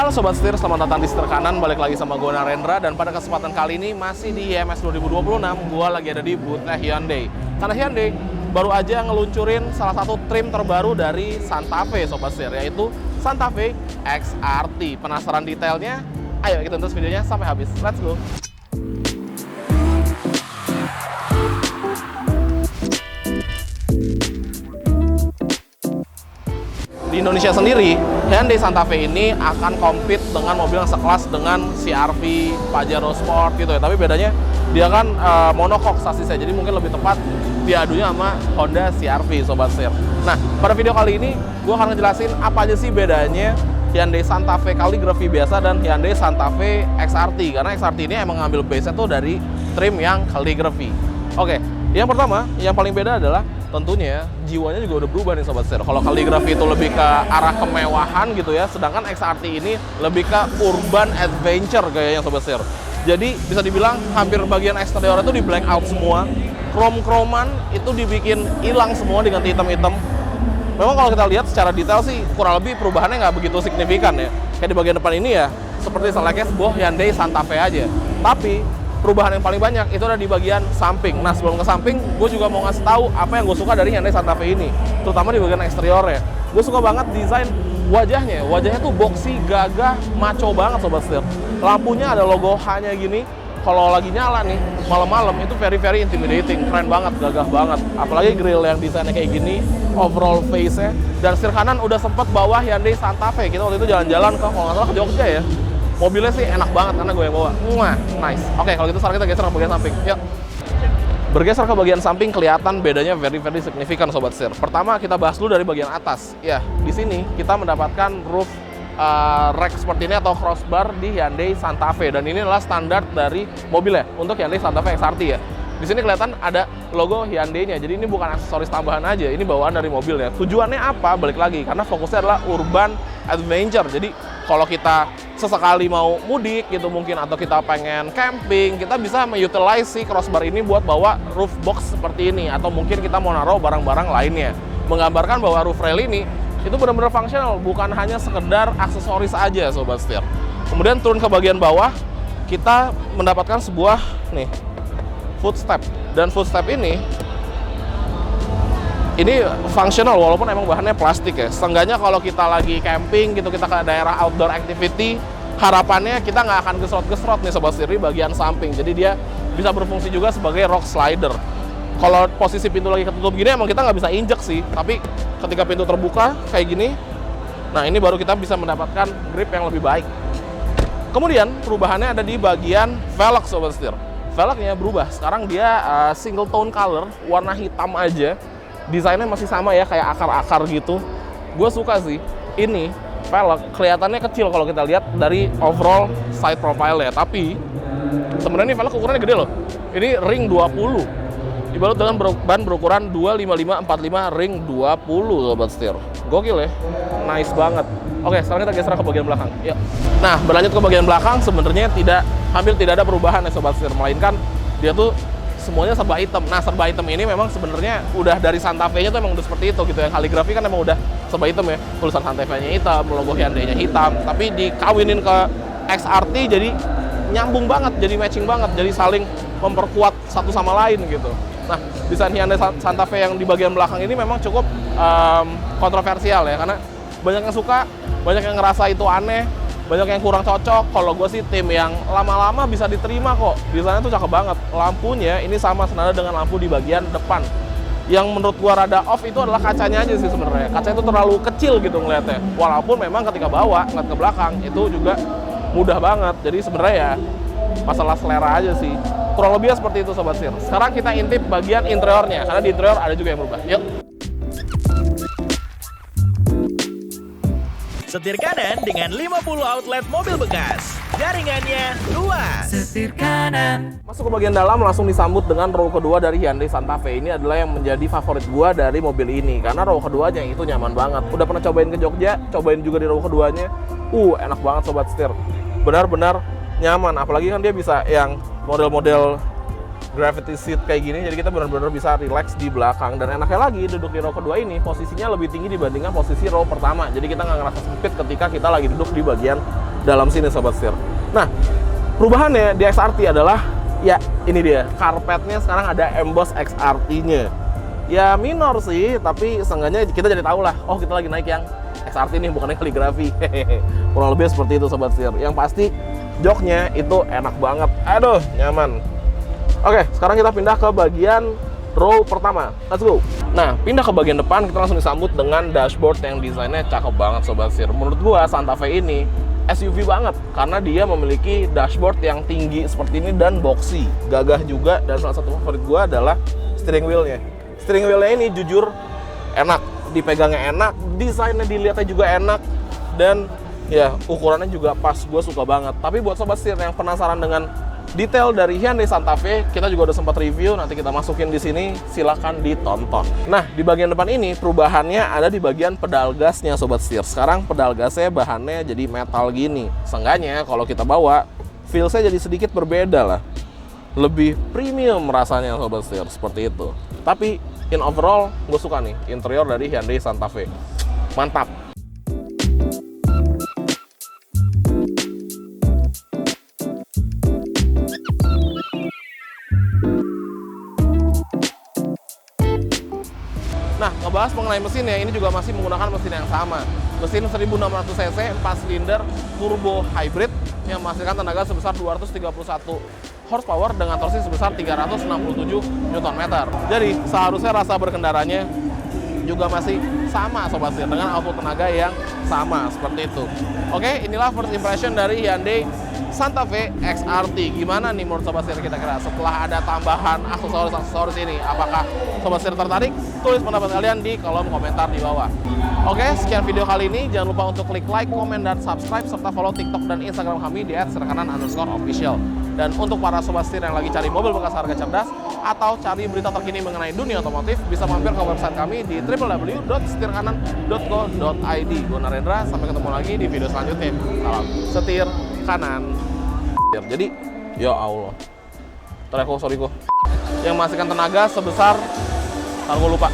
Halo Sobat Setir, selamat datang di Setir Kanan. Balik lagi sama gue Narendra. Dan pada kesempatan kali ini masih di IMS 2026, gue lagi ada di booth-nya Hyundai. Karena Hyundai baru aja ngeluncurin salah satu trim terbaru dari Santa Fe Sobat Setir, yaitu Santa Fe XRT. Penasaran detailnya? Ayo kita tonton videonya sampai habis. Let's go! Di Indonesia sendiri, Hyundai Santa Fe ini akan compete dengan mobil yang sekelas dengan CR-V, Pajero Sport gitu ya. Tapi bedanya dia kan monocoque sasisnya, jadi mungkin lebih tepat diadunya sama Honda CR-V Sobat Setir. Nah, pada video kali ini gue akan ngejelasin apa aja sih bedanya Hyundai Santa Fe Calligraphy biasa dan Hyundai Santa Fe XRT. Karena XRT ini emang ngambil base-nya tuh dari trim yang Calligraphy. Oke, yang pertama, yang paling beda adalah tentunya jiwanya juga udah berubah nih Sobat Setir. Kalau Calligraphy itu lebih ke arah kemewahan gitu ya, sedangkan XRT ini lebih ke urban adventure gayanya Sobat Setir. Jadi bisa dibilang hampir bagian eksterior itu di black out semua, krom-kroman itu dibikin hilang semua dengan hitam-hitam. Memang kalau kita lihat secara detail sih kurang lebih perubahannya nggak begitu signifikan ya. Kayak di bagian depan ini ya seperti selayaknya sebuah Hyundai Santa Fe aja. Tapi perubahan yang paling banyak itu ada di bagian samping. Nah, sebelum ke samping, gue juga mau ngasih tahu apa yang gue suka dari Hyundai Santa Fe ini, terutama di bagian eksteriornya. Gue suka banget desain wajahnya. Wajahnya tuh boxy, gagah, maco banget Sobat Setir. Lampunya ada logo H-nya gini. Kalau lagi nyala nih, malam-malam itu very intimidating, keren banget, gagah banget. Apalagi grill yang desainnya kayak gini, overall face-nya. Dan setir kanan udah sempet bawa Hyundai Santa Fe. Kita waktu itu jalan-jalan ke, kalau nggak salah ke Jogja ya. Mobilnya sih enak banget karena gue yang bawa. Nice. Oke, kalau gitu sekarang kita geser ke bagian samping. Yuk. Bergeser ke bagian samping kelihatan bedanya very signifikan Sobat Setir. Pertama kita bahas dulu dari bagian atas. Ya, di sini kita mendapatkan roof rack seperti ini atau crossbar di Hyundai Santa Fe, dan ini adalah standar dari mobilnya untuk Hyundai Santa Fe XRT ya. Di sini kelihatan ada logo Hyundai-nya. Jadi ini bukan aksesoris tambahan aja, ini bawaan dari mobilnya. Tujuannya apa? Balik lagi karena fokusnya adalah urban adventure. Jadi kalau kita sesekali mau mudik gitu mungkin, atau kita pengen camping, kita bisa mengutilize si crossbar ini buat bawa roof box seperti ini, atau mungkin kita mau naruh barang-barang lainnya. Menggambarkan bahwa roof rail ini itu benar-benar fungsional, bukan hanya sekedar aksesoris aja Sobat Setir. Kemudian turun ke bagian bawah, kita mendapatkan sebuah nih footstep, dan footstep ini fungsional walaupun emang bahannya plastik ya. Seenggaknya kalau kita lagi camping gitu, kita ke daerah outdoor activity, harapannya kita nggak akan gesrot-gesrot nih Sobat Setir di bagian samping. Jadi dia bisa berfungsi juga sebagai rock slider. Kalau posisi pintu lagi ketutup gini emang kita nggak bisa injek sih, tapi ketika pintu terbuka kayak gini, nah ini baru kita bisa mendapatkan grip yang lebih baik. Kemudian perubahannya ada di bagian velg Sobat Setir. Velgnya berubah, sekarang dia single tone color, warna hitam aja. Desainnya masih sama ya, kayak akar-akar gitu. Gue suka sih, ini velg kelihatannya kecil kalau kita lihat dari overall side profile ya, tapi sebenarnya ini velg ukurannya gede loh. Ini ring 20. Dibalut dengan ban berukuran 255/45 ring 20 Sobat Setir. Gokil ya, nice banget. Oke, sekarang kita geser ke bagian belakang. Yuk. Nah, berlanjut ke bagian belakang, sebenarnya hampir tidak ada perubahan ya Sobat Setir, melainkan dia tuh semuanya serba hitam. Nah, serba hitam ini memang sebenarnya udah dari Santa Fe-nya tuh emang udah seperti itu gitu ya. Calligraphy kan emang udah serba hitam ya. Tulisan Santa Fe-nya hitam, logo Hyundai-nya hitam, tapi dikawinin ke XRT jadi nyambung banget, jadi matching banget, jadi saling memperkuat satu sama lain gitu. Nah, desain Hyundai Santa Fe yang di bagian belakang ini memang cukup kontroversial ya, karena banyak yang suka, banyak yang ngerasa itu aneh, banyak yang kurang cocok. Kalau gue sih tim yang lama-lama bisa diterima kok. Desainnya tuh cakep banget. Lampunya ini sama senada dengan lampu di bagian depan. Yang menurut gue rada off itu adalah kacanya aja sih sebenarnya. Kacanya itu terlalu kecil gitu ngeliatnya. Walaupun memang ketika bawa ngeliat ke belakang itu juga mudah banget. Jadi sebenarnya ya masalah selera aja sih. Kurang lebih seperti itu Sobat Setir. Sekarang kita intip bagian interiornya, karena di interior ada juga yang berubah. Yuk. Setir kanan dengan 50 outlet mobil bekas. Jaringannya luas. Setir kanan. Masuk ke bagian dalam, langsung disambut dengan row kedua dari Hyundai Santa Fe. Ini adalah yang menjadi favorit gua dari mobil ini, karena row keduanya itu nyaman banget. Udah pernah cobain ke Jogja, cobain juga di row keduanya. Enak banget Sobat Setir. Benar-benar nyaman, apalagi kan dia bisa yang model-model gravity seat kayak gini, jadi kita benar-benar bisa relax di belakang. Dan enaknya lagi, duduk di row kedua ini posisinya lebih tinggi dibandingkan posisi row pertama, jadi kita nggak ngerasa sempit ketika kita lagi duduk di bagian dalam sini sobat setir. Nah, perubahannya di XRT adalah ya ini dia, karpetnya sekarang ada emboss XRT-nya. Ya minor sih, tapi seenggaknya kita jadi tahu lah, oh kita lagi naik yang XRT nih, bukannya kaligrafi. Kurang lebih seperti itu sobat setir. Yang pasti joknya itu enak banget, aduh nyaman. Oke, sekarang kita pindah ke bagian row pertama. Let's go. Nah, pindah ke bagian depan, kita langsung disambut dengan dashboard yang desainnya cakep banget sobat setir. Menurut gua Santa Fe ini SUV banget karena dia memiliki dashboard yang tinggi seperti ini dan boxy, gagah juga, dan salah satu favorit gua adalah steering wheel-nya. Steering wheel-nya ini jujur enak, dipegangnya enak, desainnya dilihatnya juga enak, dan ya ukurannya juga pas, gue suka banget. Tapi buat sobat setir yang penasaran dengan detail dari Hyundai Santa Fe, kita juga udah sempat review, nanti kita masukin di sini, silahkan ditonton. Nah, di bagian depan ini perubahannya ada di bagian pedal gasnya sobat setir. Sekarang pedal gasnya bahannya jadi metal gini. Seenggaknya kalau kita bawa, feel-nya jadi sedikit berbeda lah. Lebih premium rasanya sobat setir, seperti itu. Tapi in overall, gue suka nih interior dari Hyundai Santa Fe. Mantap. Nah, ngebahas mengenai mesinnya, ini juga masih menggunakan mesin yang sama. Mesin 1600 cc, 4 silinder, turbo hybrid yang menghasilkan tenaga sebesar 231 horsepower dengan torsi sebesar 367 Nm. Jadi, seharusnya rasa berkendaranya juga masih sama sobat setir, dengan output tenaga yang sama seperti itu. Oke, inilah first impression dari Hyundai Santa Fe XRT. Gimana nih menurut sobat setir kira-kira setelah ada tambahan aksesoris ini? Apakah sobat setir tertarik? Tulis pendapat kalian di kolom komentar di bawah. Oke, sekian video kali ini. Jangan lupa untuk klik like, komen, dan subscribe, serta follow TikTok dan Instagram kami di @serkanan_official. Dan untuk para sobat setir yang lagi cari mobil bekas harga cerdas atau cari berita terkini mengenai dunia otomotif, bisa mampir ke website kami di www.setirkanan.co.id. Gue Narendra, sampai ketemu lagi di video selanjutnya. Salam setir kanan. Jadi, ya Allah, sorry kok, yang menghasilkan tenaga sebesar, gue lupa,